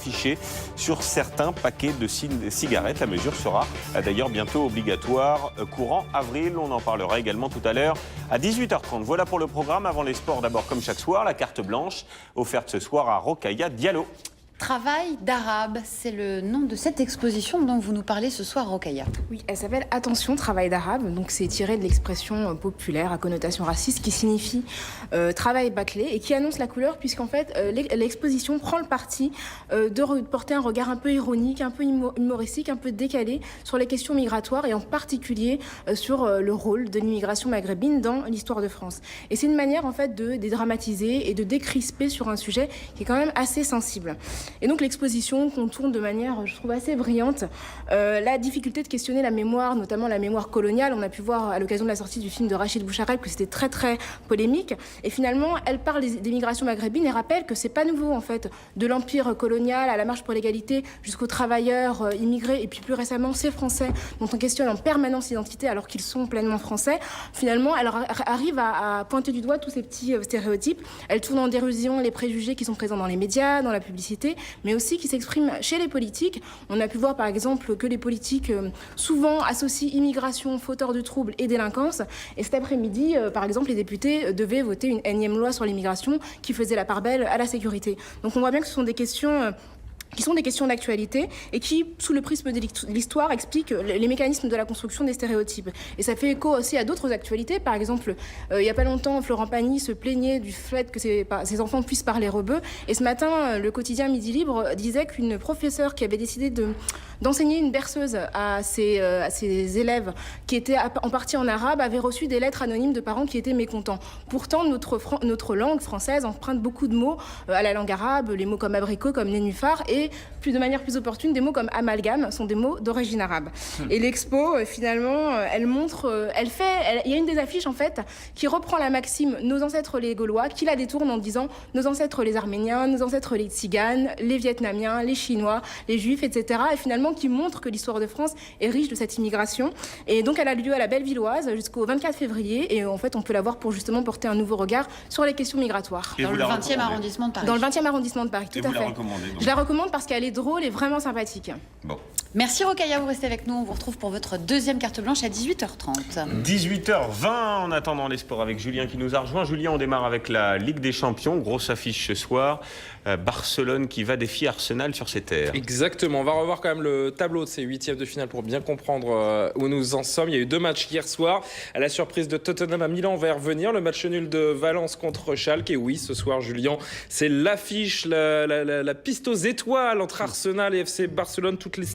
affiché sur certains paquets de cigarettes. La mesure sera d'ailleurs bientôt obligatoire courant avril. On en parlera également tout à l'heure à 18h30. Voilà pour le programme. Avant les sports, d'abord comme chaque soir, la carte blanche offerte ce soir à Rokhaya Diallo. Travail d'arabe, c'est le nom de cette exposition dont vous nous parlez ce soir, Rokhaya. Oui, elle s'appelle Attention, travail d'arabe. Donc c'est tiré de l'expression populaire à connotation raciste qui signifie travail bâclé et qui annonce la couleur puisqu'en fait l'exposition prend le parti de porter un regard un peu ironique, un peu humoristique, un peu décalé sur les questions migratoires et en particulier sur le rôle de l'immigration maghrébine dans l'histoire de France. Et c'est une manière en fait de dédramatiser et de décrisper sur un sujet qui est quand même assez sensible. Et donc l'exposition contourne de manière, je trouve, assez brillante la difficulté de questionner la mémoire, notamment la mémoire coloniale. On a pu voir à l'occasion de la sortie du film de Rachid Bouchareb que c'était très très polémique. Et finalement, elle parle des migrations maghrébines et rappelle que c'est pas nouveau en fait, de l'empire colonial à la marche pour l'égalité jusqu'aux travailleurs immigrés et puis plus récemment ces Français dont on questionne en permanence l'identité alors qu'ils sont pleinement français. Finalement, elle arrive à pointer du doigt tous ces petits stéréotypes. Elle tourne en dérision les préjugés qui sont présents dans les médias, dans la publicité, mais aussi qui s'expriment chez les politiques. On a pu voir par exemple que les politiques souvent associent immigration, fauteurs de troubles et délinquance. Et cet après-midi, par exemple, les députés devaient voter une énième loi sur l'immigration qui faisait la part belle à la sécurité. Donc on voit bien que ce sont des questions qui sont des questions d'actualité et qui, sous le prisme de l'histoire, expliquent les mécanismes de la construction des stéréotypes. Et ça fait écho aussi à d'autres actualités. Par exemple, il n'y a pas longtemps, Florent Pagny se plaignait du fait que ses enfants puissent parler rebeu. Et ce matin, le quotidien Midi Libre disait qu'une professeure qui avait décidé d'enseigner une berceuse à ses élèves qui étaient en partie en arabe avait reçu des lettres anonymes de parents qui étaient mécontents. Pourtant, notre langue française emprunte beaucoup de mots à la langue arabe, les mots comme abricot, comme nénuphar, et de manière plus opportune, des mots comme amalgame sont des mots d'origine arabe. Et l'expo, finalement, elle montre, il y a une des affiches en fait qui reprend la maxime nos ancêtres les Gaulois, qui la détourne en disant nos ancêtres les Arméniens, nos ancêtres les Tziganes, les Vietnamiens, les Chinois, les Juifs, etc. Et finalement qui montre que l'histoire de France est riche de cette immigration. Et donc elle a lieu à la Bellevilloise jusqu'au 24 février. Et en fait, on peut la voir pour justement porter un nouveau regard sur les questions migratoires. Dans le 20e arrondissement de Paris. Dans le 20e arrondissement de Paris, tout à fait. Je la recommande parce qu'elle est drôle et vraiment sympathique. Bon. Merci Rokhaya, vous restez avec nous. On vous retrouve pour votre deuxième carte blanche à 18h30. 18h20 en attendant les sports avec Julien qui nous a rejoint. Julien, on démarre avec la Ligue des Champions. Grosse affiche ce soir. Barcelone qui va défier Arsenal sur ses terres. Exactement. On va revoir quand même le tableau de ces huitièmes de finale pour bien comprendre où nous en sommes. Il y a eu 2 matchs hier soir. À la surprise de Tottenham à Milan, on va y revenir. Le match nul de Valence contre Schalke. Et oui, ce soir, Julien, c'est l'affiche, la piste aux étoiles entre Arsenal et FC Barcelone. Toutes les